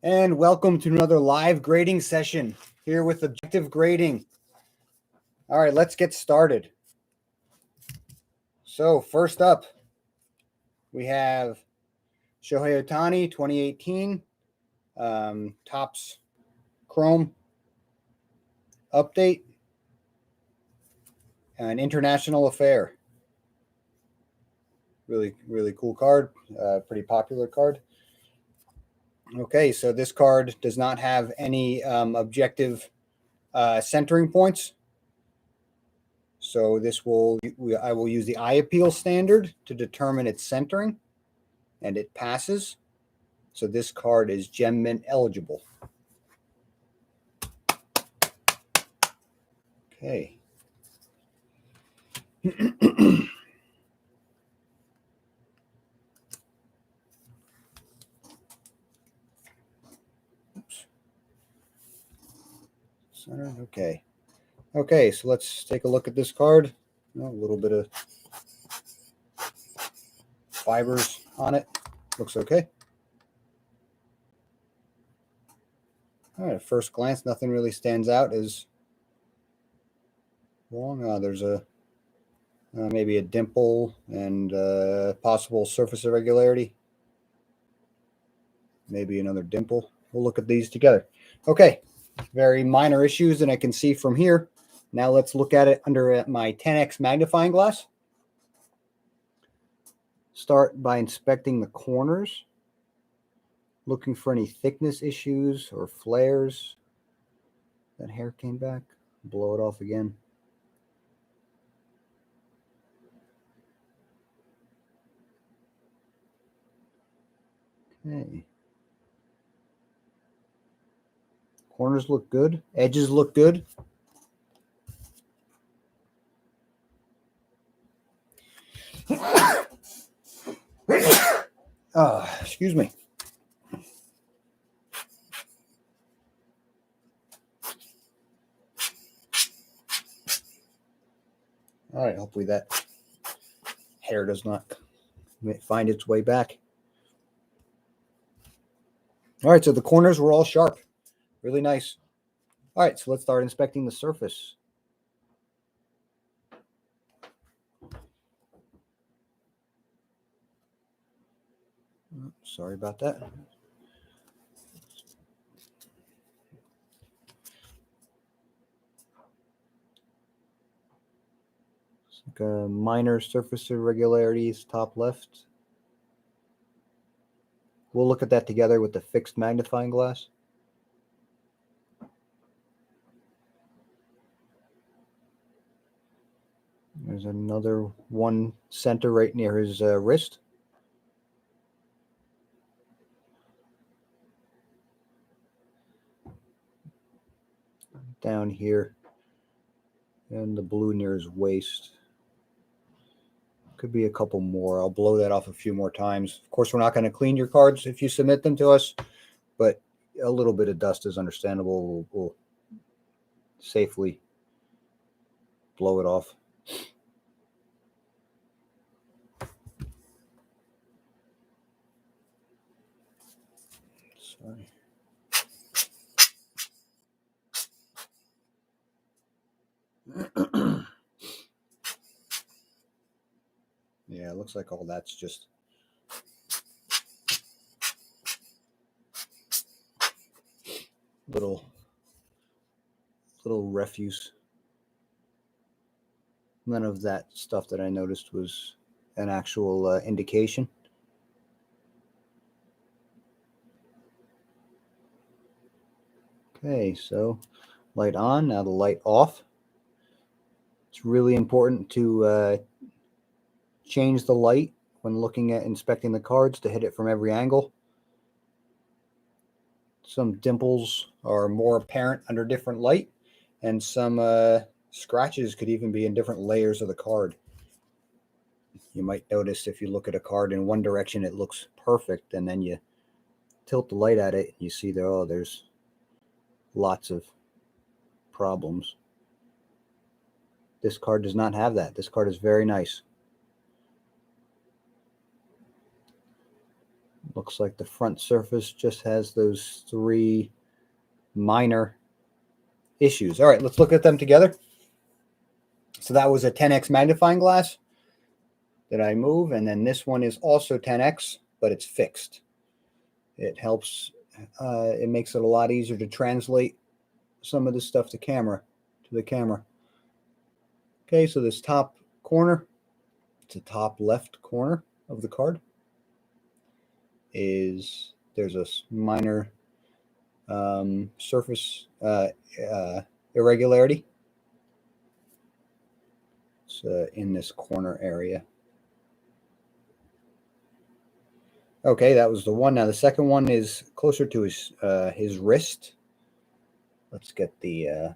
And welcome to another live grading session here with Objective Grading. All right, let's get started. So first up, we have Shohei Ohtani 2018 Topps Chrome update, an international affair. Really cool card, pretty popular card. Okay, so this card does not have any objective centering points. So I will use the eye appeal standard to determine its centering, and it passes. So this card is Gem Mint eligible. Okay. Oops. Center. Okay. Okay, so let's take a look at this card. A little bit of fibers on it. Looks okay. All right, at first glance, nothing really stands out as wrong. There's a maybe a dimple and possible surface irregularity. Maybe another dimple. We'll look at these together. Okay, very minor issues, and I can see from here. Now let's look at it under my 10x magnifying glass. Start by inspecting the corners, looking for any thickness issues or flares. That hair came back. Blow it off again. Okay. Corners look good. Edges look good. Excuse me. All right, hopefully that hair does not find its way back. All right, so the corners were all sharp. Really nice. All right, so let's start inspecting the surface. Oh, sorry about that. It's like a minor surface irregularities top left. We'll look at that together with the fixed magnifying glass. There's another one center right near his wrist. Down here. And the blue near his waist. Could be a couple more. I'll blow that off a few more times. Of course, we're not going to clean your cards if you submit them to us, but a little bit of dust is understandable. We'll safely blow it off. Sorry. Yeah, it looks like all that's just little refuse. None of that stuff that I noticed was an actual indication. Okay, so light on, now the light off. It's really important to change the light when looking at inspecting the cards to hit it from every angle. Some dimples are more apparent under different light, and some scratches could even be in different layers of the card. You might notice if you look at a card in one direction, it looks perfect, and then you tilt the light at it, you see there, there's lots of problems. This card does not have that. This card is very nice. Looks like the front surface just has those 3 minor issues. All right, let's look at them together. So that was a 10x magnifying glass that I move, and then this one is also 10x, but it's fixed. It helps, it makes it a lot easier to translate some of this stuff to the camera. Okay, so this top corner, it's the top left corner of the card, there's a minor surface irregularity. It's in this corner area. Okay, that was the one. Now the second one is closer to his wrist. Let's get the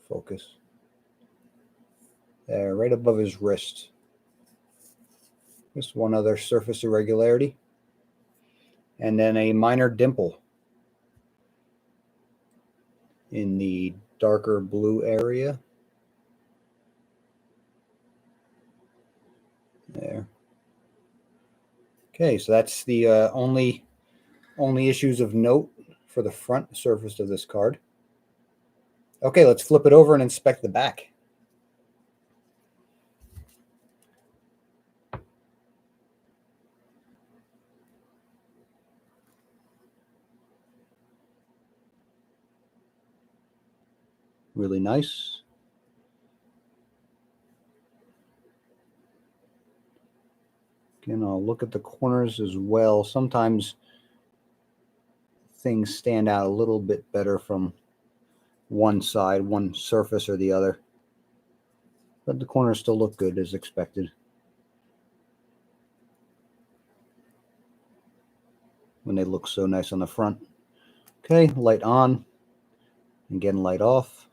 focus. There, right above his wrist. Just one other surface irregularity. And then a minor dimple in the darker blue area. There. Okay, so that's the only issues of note for the front surface of this card. Okay, let's flip it over and inspect the back. Really nice. Again, I'll look at the corners as well. Sometimes things stand out a little bit better from one side, one surface or the other. But the corners still look good as expected. When they look so nice on the front. Okay, light on. And again, light off.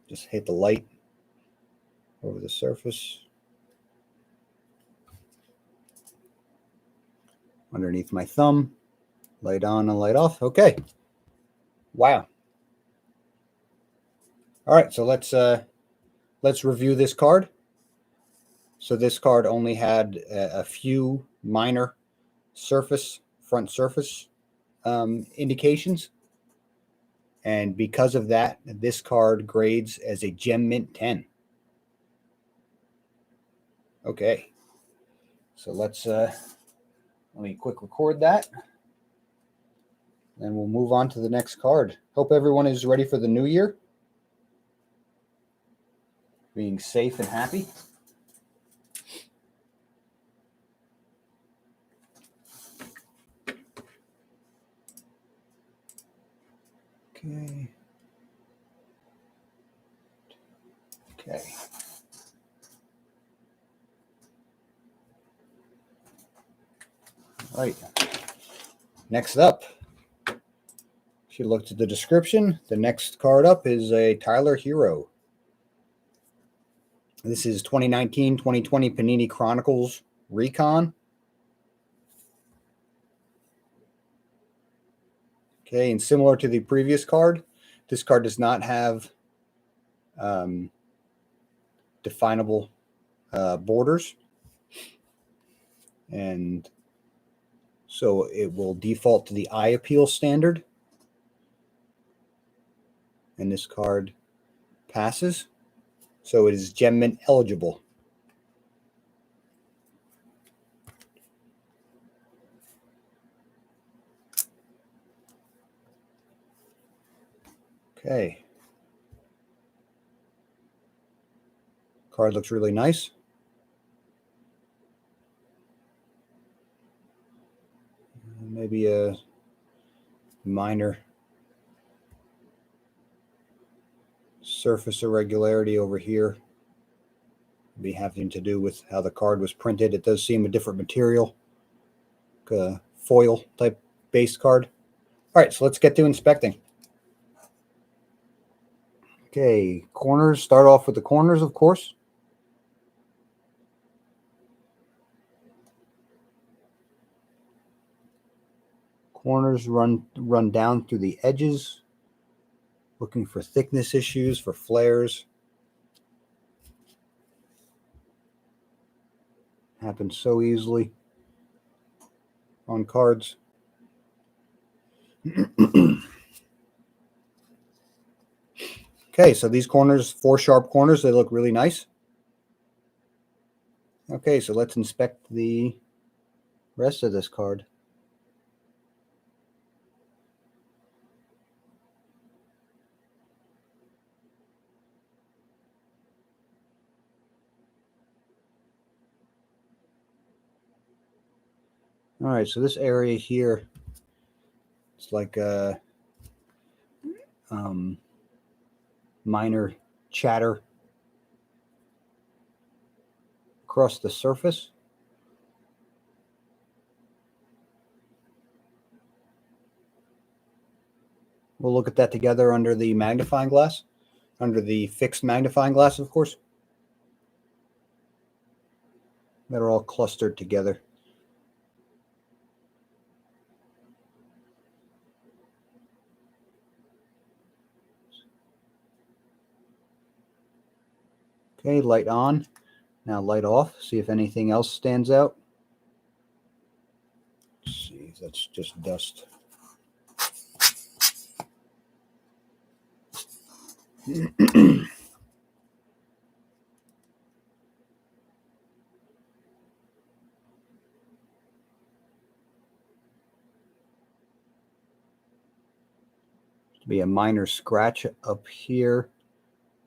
Just hit the light over the surface. Underneath my thumb. Light on and light off. Okay. Wow. All right, so let's review this card. So this card only had a few minor front surface indications. And because of that, this card grades as a Gem Mint 10. Okay. So let me quick record that. Then we'll move on to the next card. Hope everyone is ready for the new year. Being safe and happy. Okay. All right. Next up, if you looked at the description, the next card up is a Tyler Herro. This is 2019-2020 Panini Chronicles Recon. Okay, and similar to the previous card, this card does not have definable borders. And so it will default to the eye appeal standard. And this card passes. So it is Gem Mint eligible. Okay. Card looks really nice. Maybe a minor surface irregularity over here. Be having to do with how the card was printed. It does seem a different material, foil type base card. All right, so let's get to inspecting. Okay, corners. Start off with the corners, of course. Corners run down through the edges, looking for thickness issues, for flares. Happens so easily on cards. Okay, so these corners, 4 sharp corners, they look really nice. Okay, so let's inspect the rest of this card. All right, so this area here, it's like a minor chatter across the surface. We'll look at that together under the magnifying glass, under the fixed magnifying glass, of course. They're all clustered together. Okay, light on. Now light off. See if anything else stands out. Let's see, that's just dust. To be a minor scratch up here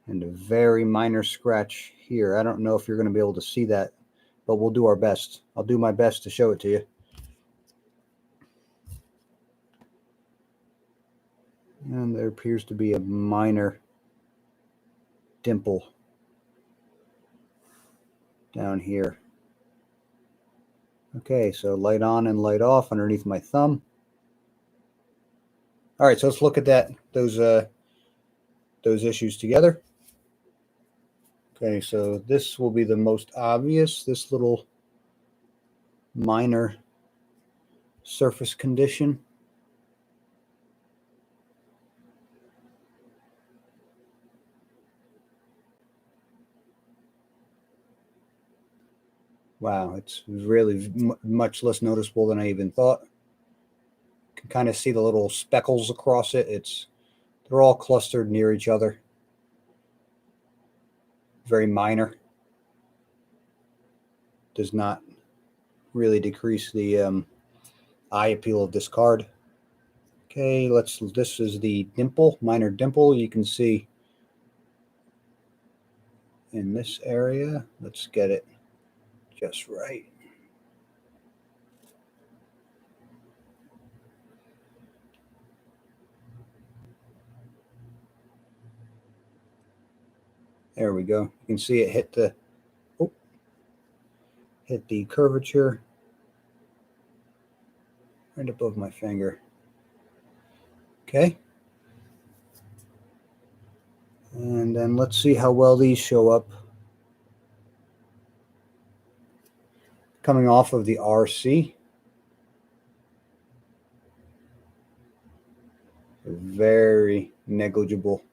and a very minor scratch here. I don't know if you're going to be able to see that, but we'll do our best. I'll do my best to show it to you. And there appears to be a minor dimple down here. Okay, so light on and light off underneath my thumb. All right, so let's look at those issues together. Okay, so this will be the most obvious, this little minor surface condition. Wow, it's really much less noticeable than I even thought. You can kind of see the little speckles across it. They're all clustered near each other. Very minor. Does not really decrease the eye appeal of this card. Okay, this is the dimple, minor dimple. You can see in this area. Let's get it just right. There we go. You can see it hit the curvature right above my finger. Okay. And then let's see how well these show up. Coming off of the RC. A very negligible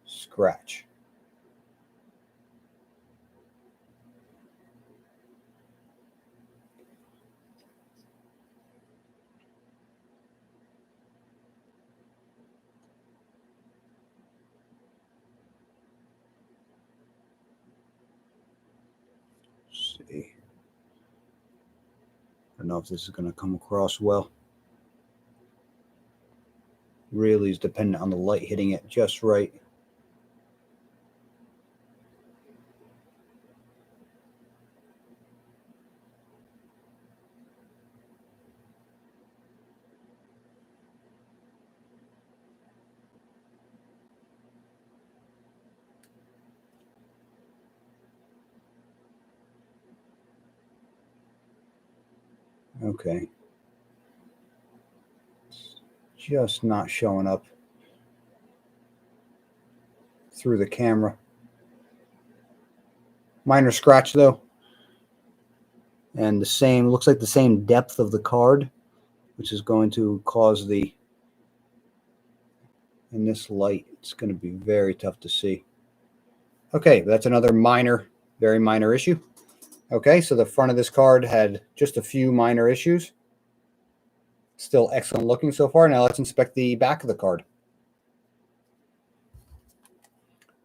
scratch. Let's see. I don't know if this is going to come across well. Really is dependent on the light hitting it just right. Okay. It's just not showing up through the camera. Minor scratch though. And looks like the same depth of the card, which is going to cause in this light, it's going to be very tough to see. Okay, that's another very minor issue. Okay, so the front of this card had just a few minor issues. Still excellent looking so far. Now let's inspect the back of the card.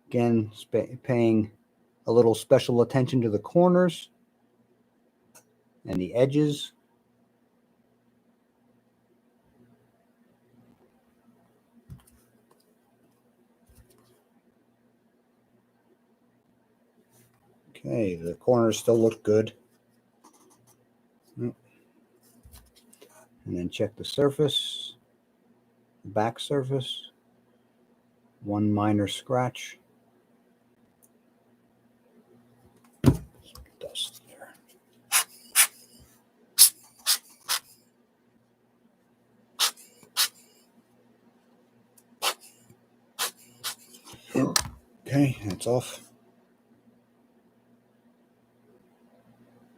Again, paying a little special attention to the corners and the edges. Okay, the corners still look good. And then check the surface, the back surface. One minor scratch. Dust there. Okay, that's off.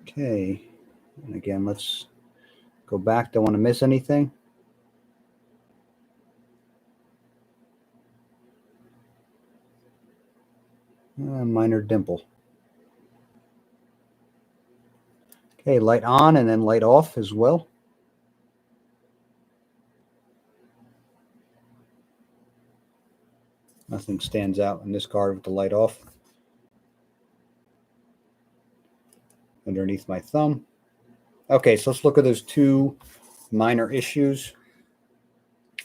Okay, and again, let's go back. Don't want to miss anything. Minor dimple. Okay, light on and then light off as well. Nothing stands out in this card with the light off. Underneath my thumb. Okay, so let's look at those two minor issues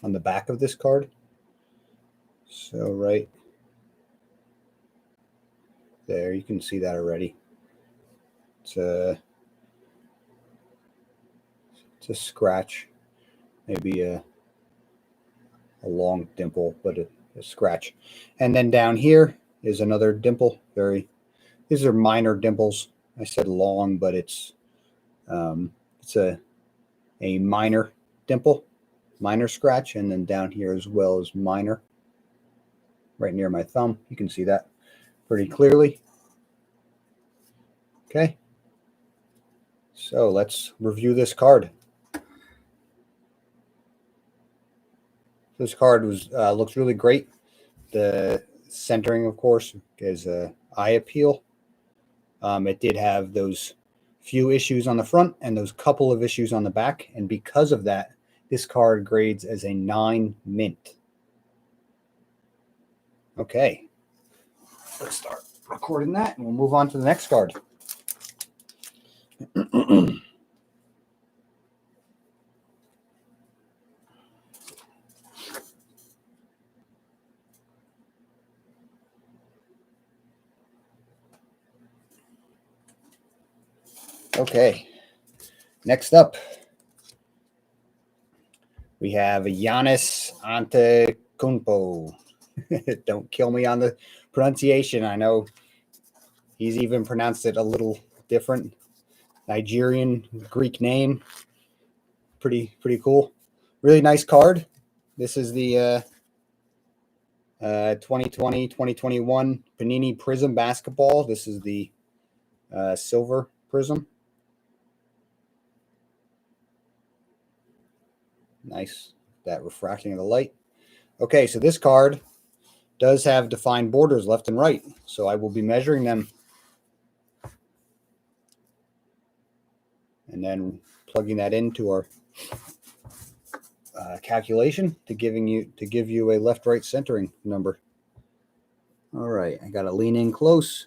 on the back of this card. So right there, you can see that already. It's a scratch, maybe a long dimple, but a scratch. And then down here is another dimple. These are minor dimples. I said long, but it's a minor dimple, minor scratch, and then down here as well is minor. Right near my thumb, you can see that pretty clearly. Okay, so let's review this card. This card looks really great. The centering, of course, is eye appeal. It did have those few issues on the front and those couple of issues on the back, and because of that, this card grades as a 9 mint. Okay, let's start recording that, and we'll move on to the next card. Okay, next up, we have Giannis Antetokounmpo. Don't kill me on the pronunciation. I know he's even pronounced it a little different. Nigerian Greek name. Pretty cool. Really nice card. This is the 2020-2021 Panini Prism Basketball. This is the silver prism. Nice, that refracting of the light. Okay, so this card does have defined borders left and right, so I will be measuring them and then plugging that into our calculation to give you a left-right centering number. All right, I got to lean in close.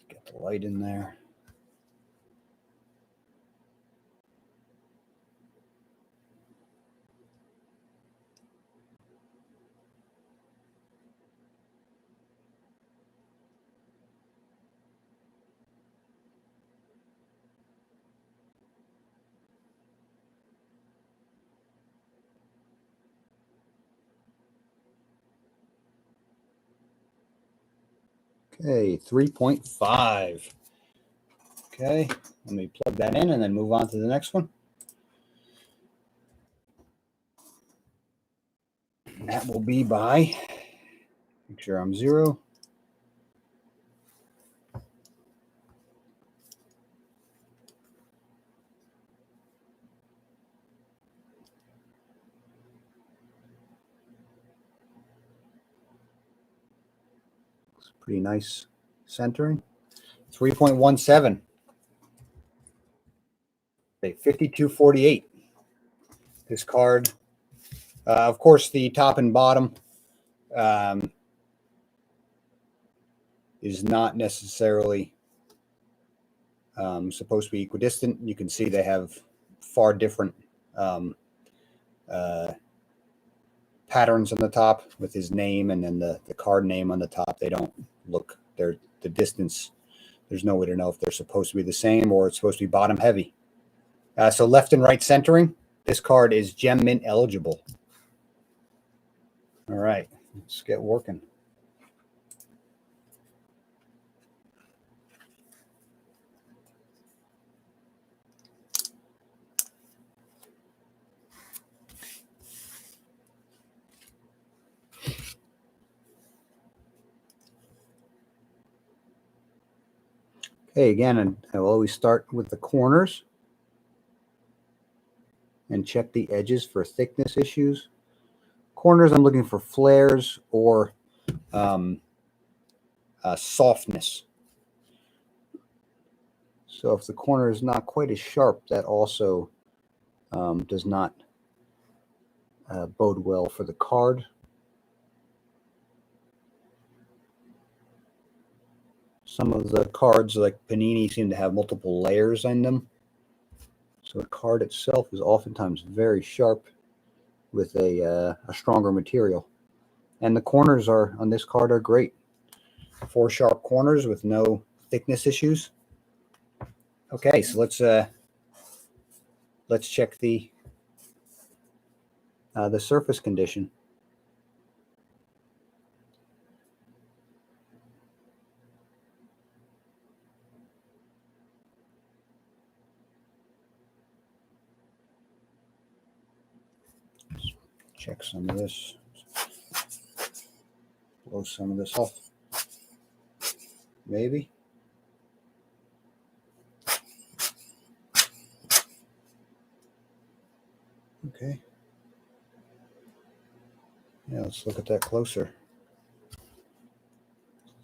Get the light in there. Okay, 3.5. Okay, let me plug that in and then move on to the next one. And that will be by, make sure I'm 0. Pretty nice centering. 3.17. Okay, 52.48. This card, of course, the top and bottom is not necessarily supposed to be equidistant. You can see they have far different patterns on the top with his name and then the card name on the top. They don't look, they're the distance. There's no way to know if they're supposed to be the same or it's supposed to be bottom heavy. So left and right centering. This card is Gem Mint eligible. All right, let's get working. Okay, again, I will always start with the corners and check the edges for thickness issues. Corners, I'm looking for flares or softness. So if the corner is not quite as sharp, that also does not bode well for the card. Some of the cards, like Panini, seem to have multiple layers in them. So the card itself is oftentimes very sharp with a stronger material. And the corners are on this card are great. 4 sharp corners with no thickness issues. Okay, so let's check the surface condition. Check some of this. Blow some of this off. Maybe. Okay. Yeah, let's look at that closer.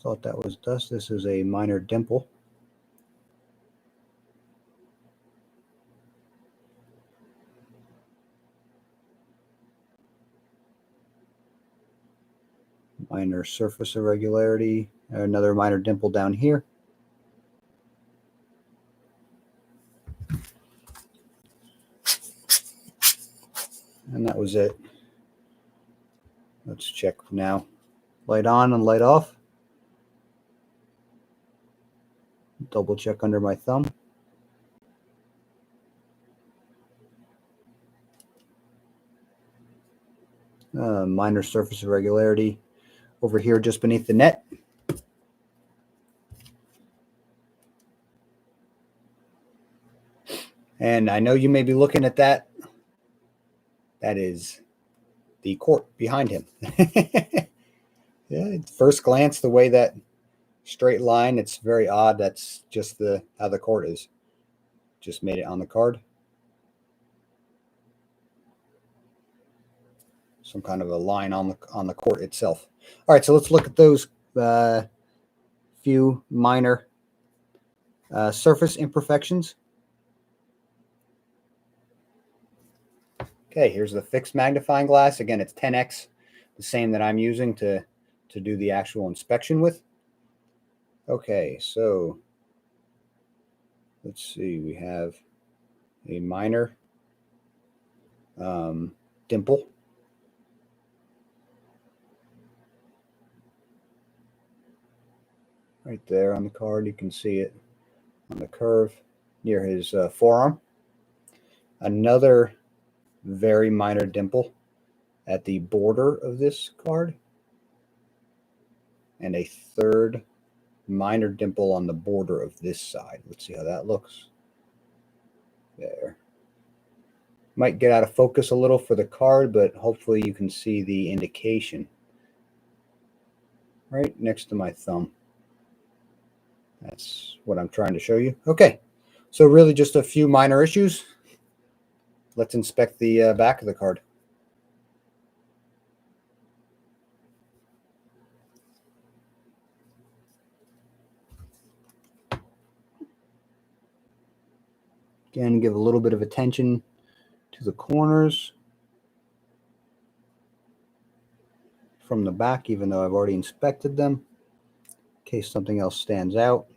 Thought that was dust. This is a minor dimple. Minor surface irregularity. Another minor dimple down here. And that was it. Let's check now. Light on and light off. Double check under my thumb. Minor surface irregularity over here just beneath the net. And I know you may be looking at that. That is the court behind him. Yeah, at first glance, the way that straight line, it's very odd. That's just how the court is. Just made it on the card. Some kind of a line on the court itself. All right, so let's look at those few minor surface imperfections. Okay, here's the fixed magnifying glass. Again, it's 10x, the same that I'm using to do the actual inspection with. Okay, so let's see. We have a minor dimple. Right there on the card, you can see it on the curve near his forearm. Another very minor dimple at the border of this card. And a third minor dimple on the border of this side. Let's see how that looks. There. Might get out of focus a little for the card, but hopefully you can see the indication right next to my thumb. That's what I'm trying to show you. Okay, so really just a few minor issues. Let's inspect the back of the card. Again, give a little bit of attention to the corners from the back, even though I've already inspected them, in case something else stands out.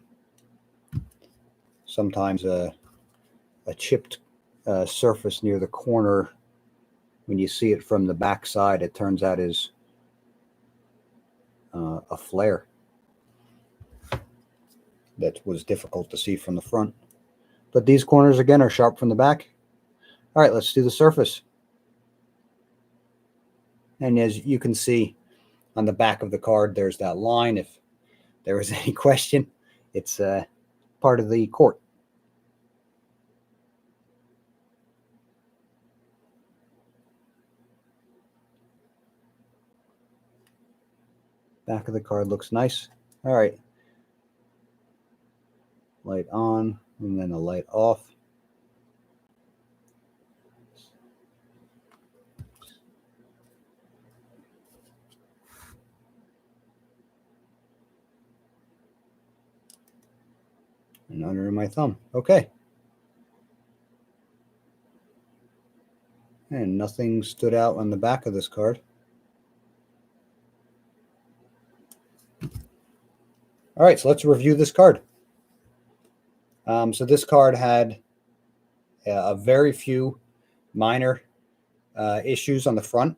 Sometimes a chipped surface near the corner, when you see it from the back side, it turns out is a flare that was difficult to see from the front. But these corners, again, are sharp from the back. All right, let's do the surface. And as you can see on the back of the card, there's that line. If there was any question, it's part of the court. Back of the card looks nice. All right. Light on, and then the light off. And under my thumb. Okay. And nothing stood out on the back of this card. All right, so let's review this card. So this card had a very few minor issues on the front.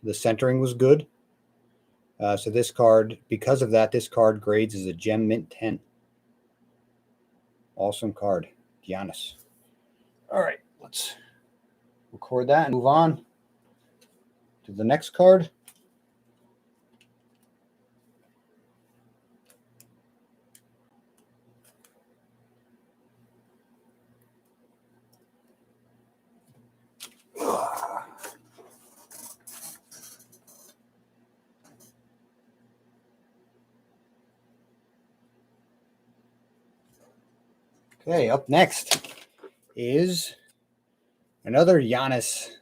The centering was good. So this card, because of that, this card grades as a Gem Mint 10. Awesome card, Giannis. All right, let's record that and move on to the next card. Okay, up next is another Giannis.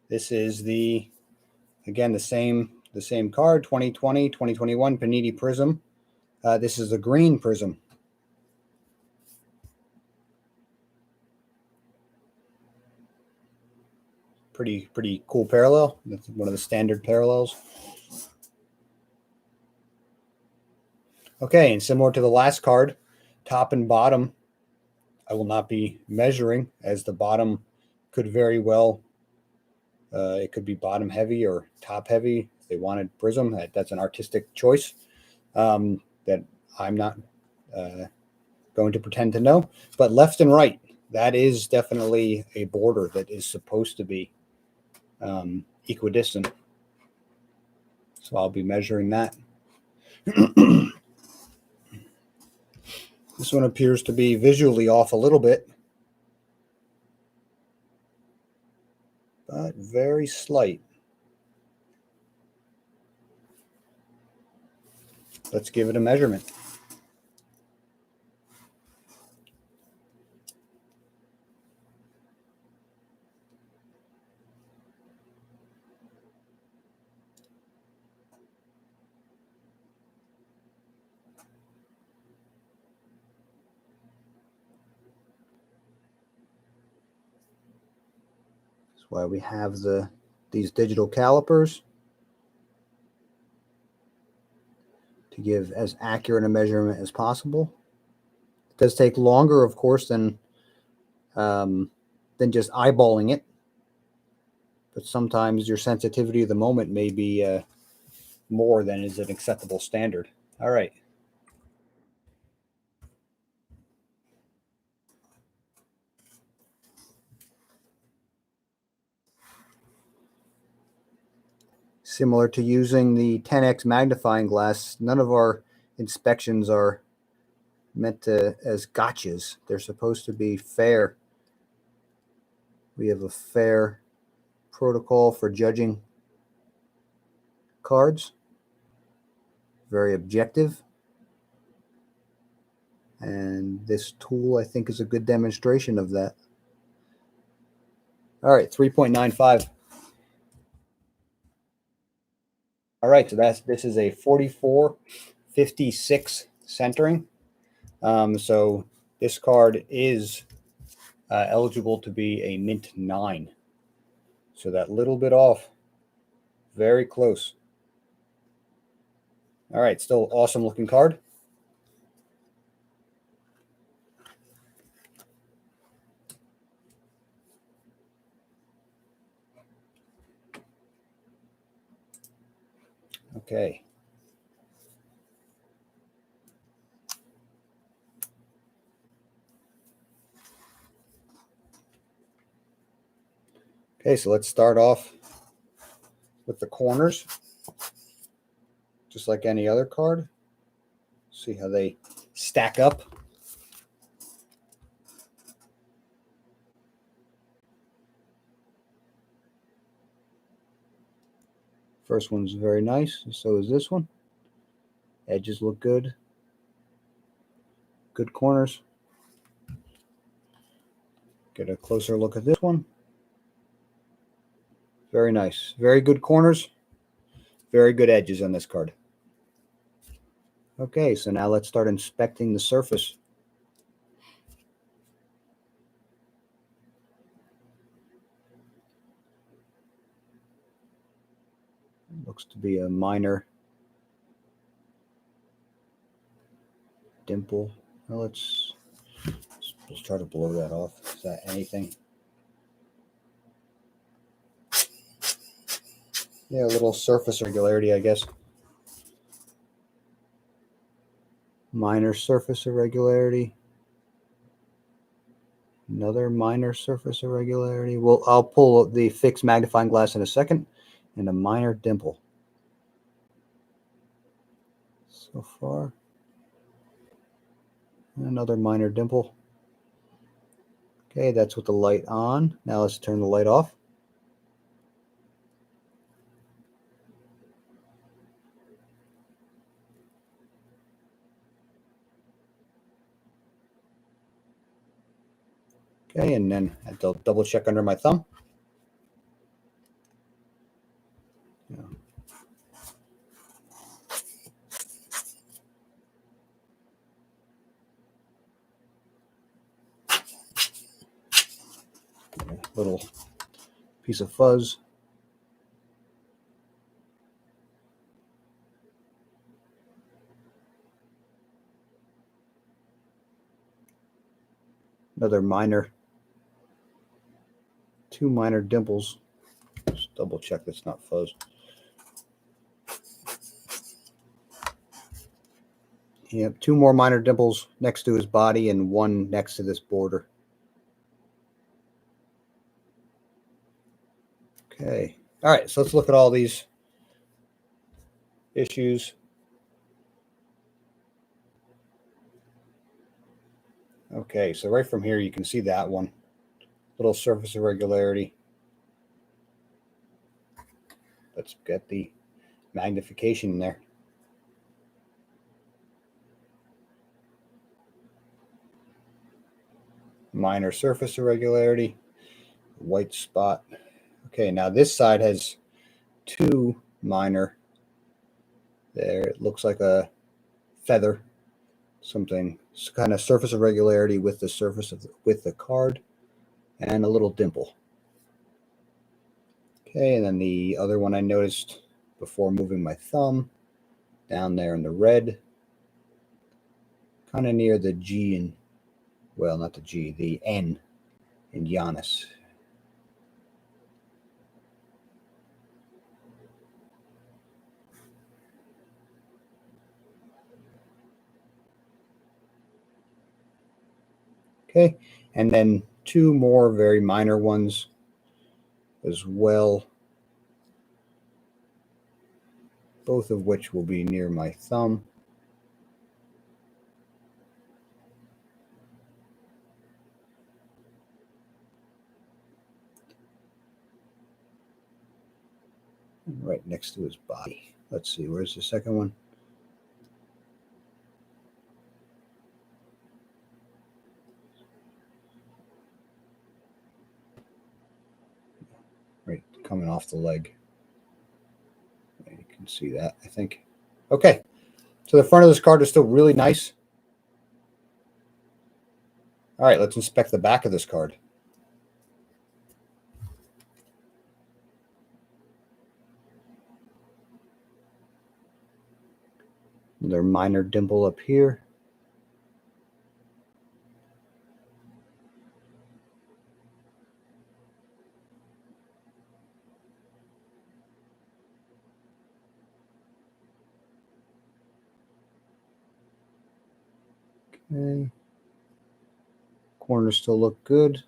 This is the same card, 2020, 2021 Panini Prism. This is a green prism. Pretty cool parallel. That's one of the standard parallels. Okay, and similar to the last card, top and bottom, I will not be measuring, as the bottom could very well, it could be bottom heavy or top heavy. If they wanted prism, that's an artistic choice that I'm not going to pretend to know. But left and right, that is definitely a border that is supposed to be equidistant. So I'll be measuring that. This one appears to be visually off a little bit, but very slight. Let's give it a measurement. That's why we have these digital calipers, to give as accurate a measurement as possible. It does take longer, of course, than just eyeballing it, but sometimes your sensitivity of the moment may be more than is an acceptable standard. All right. Similar to using the 10x magnifying glass, none of our inspections are meant as gotchas. They're supposed to be fair. We have a fair protocol for judging cards. Very objective. And this tool, I think, is a good demonstration of that. All right, 3.95. All right, so this is a 44-56 centering. So this card is eligible to be a mint 9. So that little bit off. Very close. All right, still awesome looking card. Okay. Okay, so let's start off with the corners. Just like any other card. See how they stack up. First one's very nice, so is this one. Edges look good. Good corners. Get a closer look at this one. Very nice. Very good corners. Very good edges on this card. Okay, so now let's start inspecting the surface. Looks to be a minor dimple. Well, let's try to blow that off. Is that anything? Yeah, a little surface irregularity, I guess. Minor surface irregularity. Another minor surface irregularity. Well, I'll pull the fixed magnifying glass in a second. And a minor dimple. So far. Another minor dimple. Okay, that's with the light on. Now let's turn the light off. Okay, and then I'll double check under my thumb. Yeah. Little piece of fuzz. Another minor, 2 minor dimples. Just double check that's not fuzz. Yep, 2 more minor dimples next to his body and 1 next to this border. Okay. All right, so let's look at all these issues. Okay, so right from here you can see that one. Little surface irregularity. Let's get the magnification in there. Minor surface irregularity. White spot. Okay, now this side has 2 minor. There, it looks like a feather. Something kind of surface irregularity with the surface of with the card, and a little dimple. Okay, and then the other one I noticed before moving my thumb down there in the red, kind of near the G and, well, not the G, the N in Giannis. Okay, and then 2 more very minor ones as well, both of which will be near my thumb. Right next to his body. Let's see, where's the second one? Right, coming off the leg. You can see that, I think. Okay, so the front of this card is still really nice. All right, let's inspect the back of this card. Another minor dimple up here. Okay. Corners still look good.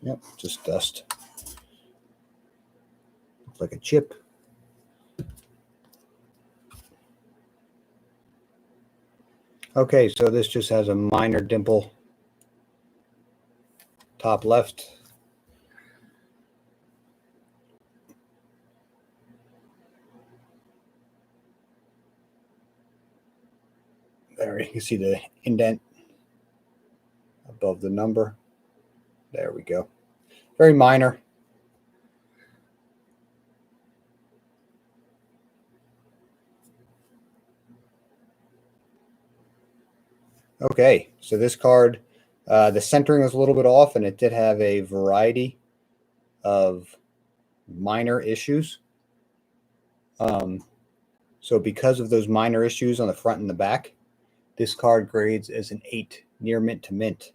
Yep, just dust. Looks like a chip. Okay, so this just has a minor dimple top left. There, you can see the indent above the number. There we go. Very minor. Okay, so this card, the centering is a little bit off, and it did have a variety of minor issues. So because of those minor issues on the front and the back, this card grades as an 8, near mint to mint.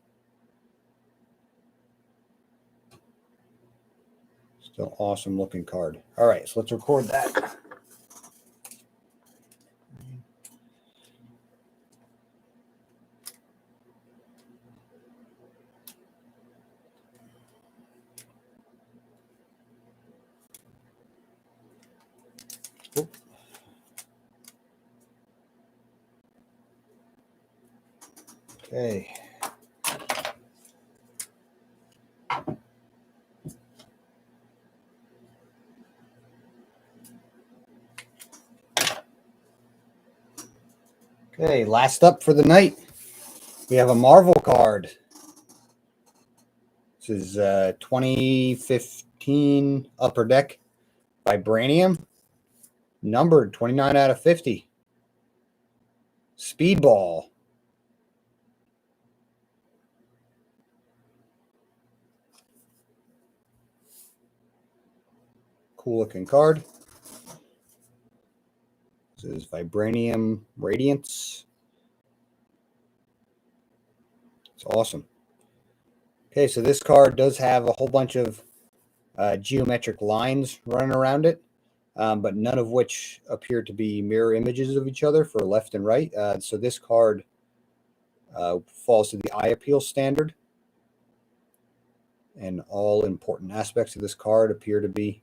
Still awesome looking card. All right, so let's record that. Okay. Okay, last up for the night, we have a Marvel card. This is 2015 Upper Deck Vibranium, numbered 29 out of 50. Speedball. Cool looking card. This is Vibranium Radiance. It's awesome. Okay, so this card does have a whole bunch of geometric lines running around it, but none of which appear to be mirror images of each other for left and right. So this card falls to the eye appeal standard, and all important aspects of this card appear to be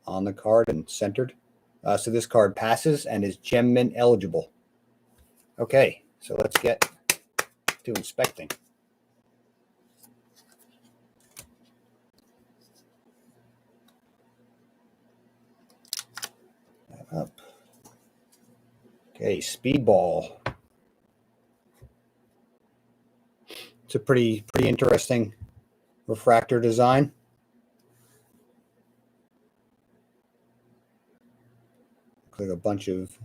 on the card and centered. So this card passes and is gem mint eligible. Okay, so let's get to inspecting. That up. Okay, Speedball. It's a pretty interesting refractor design. Looks like a bunch of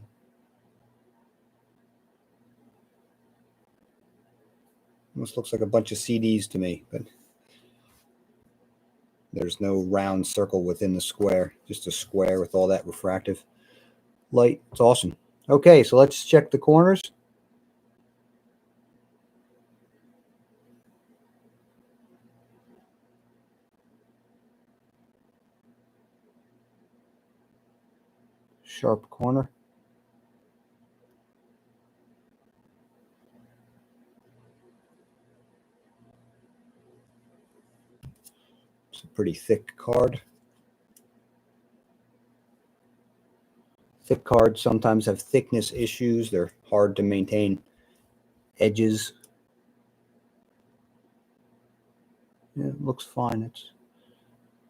almost looks like a bunch of CDs to me, but there's no round circle within the square, just a square with all that refractive light. It's awesome. Okay, so let's check the corners. Sharp corner. It's a pretty thick card. Thick cards sometimes have thickness issues. They're hard to maintain edges. Yeah, it looks fine. It's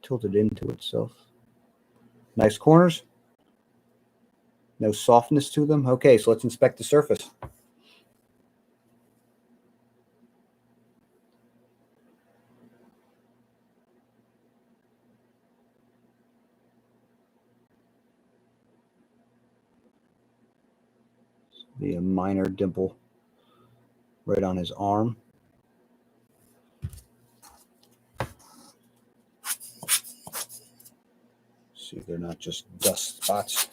tilted into itself. Nice corners. No softness to them. Okay, so let's inspect the surface. Be a minor dimple right on his arm. See if they're not just dust spots.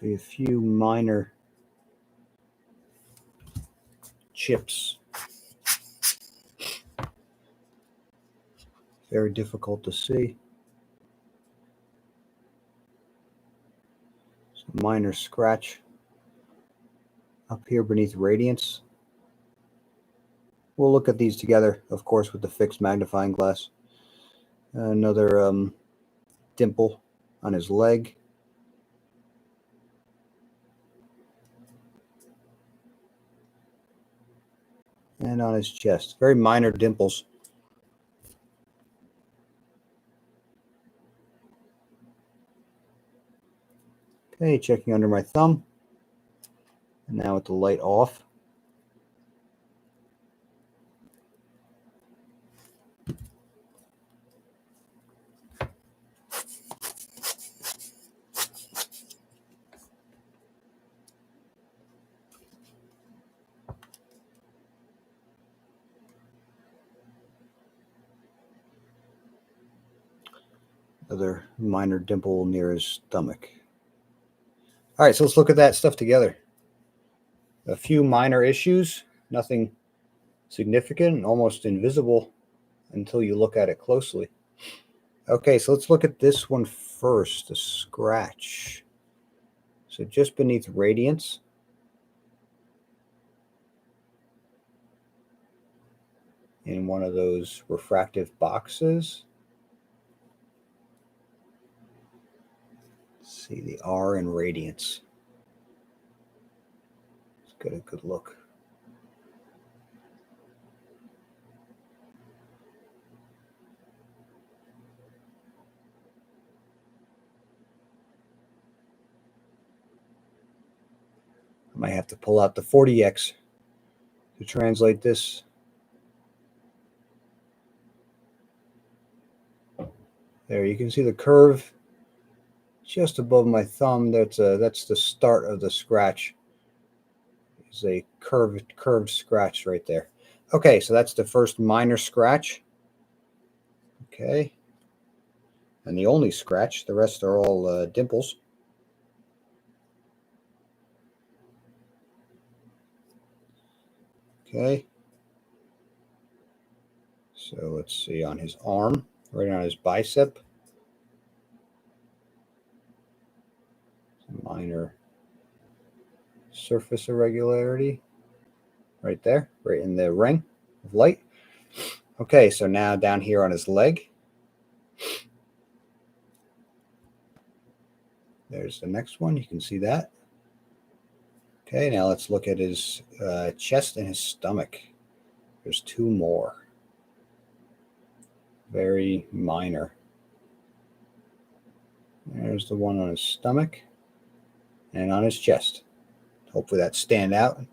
Be a few minor chips. Very difficult to see. Some minor scratch up here beneath radiance. We'll look at these together, of course, with the fixed magnifying glass. Another dimple on his leg. And on his chest. Very minor dimples. Okay, checking under my thumb. And now with the light off. Another minor dimple near his stomach. All right, so let's look at that stuff together. A few minor issues, nothing significant, almost invisible until you look at it closely. Okay, so let's look at this one first, the scratch. So just beneath radiance. In one of those refractive boxes. Let's see the R in radiance. Let's get a good look. I might have to pull out the 40X to translate this. There, you can see the curve just above my thumb. That's the start of the scratch. It's a curved scratch right there. Okay, so that's the first minor scratch. Okay, and the only scratch. The rest are all dimples. Okay. So let's see on his arm, right on his bicep. Minor surface irregularity right there, right in the ring of light. Okay, so now down here on his leg. There's the next one. You can see that. Okay, now let's look at his chest and his stomach. There's two more. Very minor. There's the one on his stomach and on his chest. Hopefully that stood out.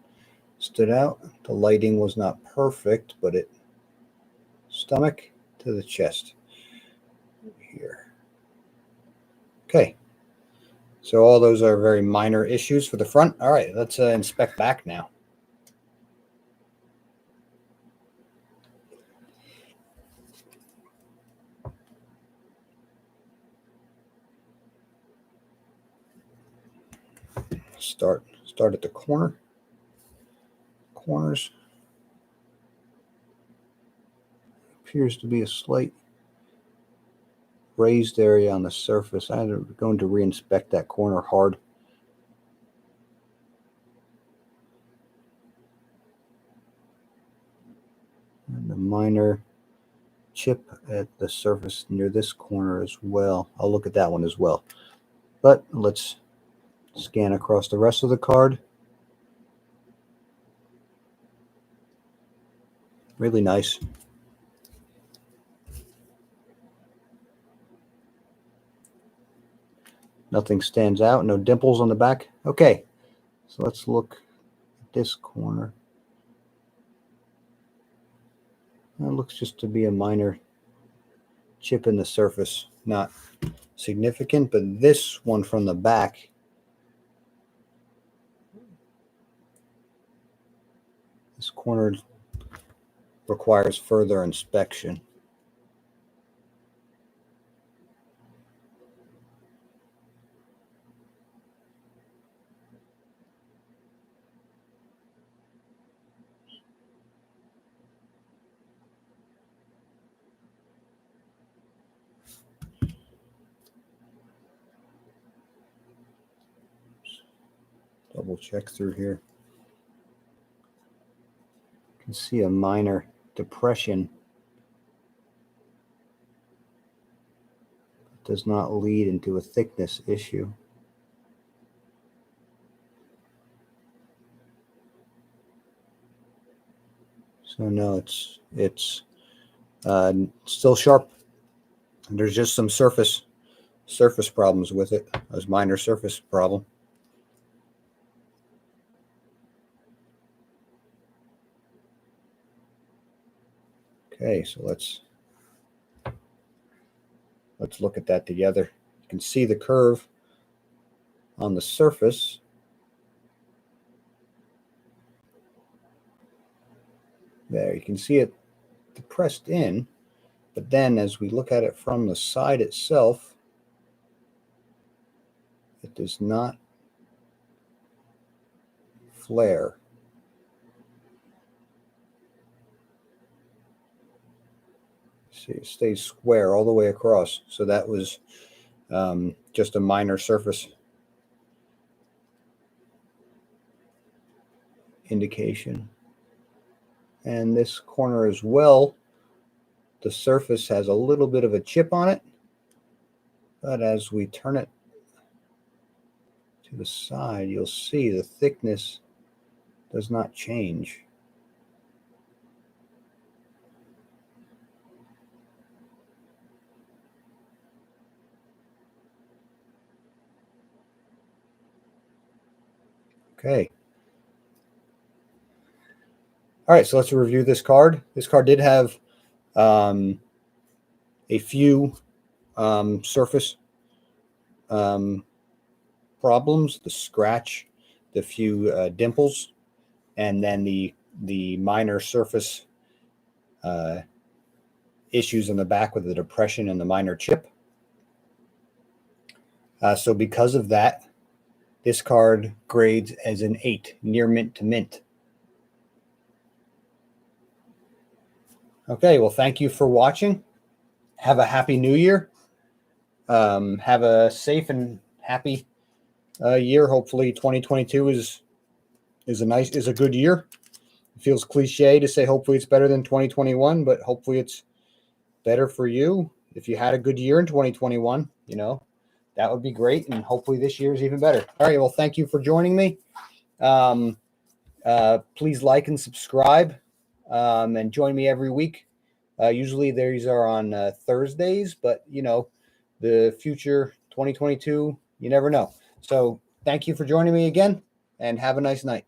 The lighting was not perfect, but it stomach to the chest here. Okay. So all those are very minor issues for the front. All right, let's inspect back now. Start at the corners. Appears to be a slight raised area on the surface. I'm going to reinspect that corner hard. And the minor chip at the surface near this corner as well. I'll look at that one as well. But let's scan across the rest of the card. Really nice. Nothing stands out. No dimples on the back. Okay, so let's look at this corner. It looks just to be a minor chip in the surface. Not significant, but this one from the back, this corner requires further inspection. Double check through here. You can see a minor depression. It does not lead into a thickness issue. So no, it's still sharp. There's just some surface problems with it. A minor surface problem. Okay, so let's look at that together. You can see the curve on the surface. There, you can see it depressed in, but then as we look at it from the side itself, it does not flare. See, it stays square all the way across. So that was just a minor surface indication. And this corner as well, the surface has a little bit of a chip on it, but as we turn it to the side, you'll see the thickness does not change. Okay. All right, so let's review this card. This card did have a few surface problems, the scratch, the few dimples, and then the minor surface issues in the back with the depression and the minor chip. So because of that, this card grades as an 8, near mint to mint. Okay, well, thank you for watching. Have a happy new year. Have a safe and happy year. Hopefully 2022 is a good year. It feels cliche to say hopefully it's better than 2021, but hopefully it's better for you. If you had a good year in 2021, that would be great, and hopefully this year is even better. All right, well, thank you for joining me. Please like and subscribe, and join me every week. Usually these are on Thursdays, but the future 2022, you never know. So thank you for joining me again, and have a nice night.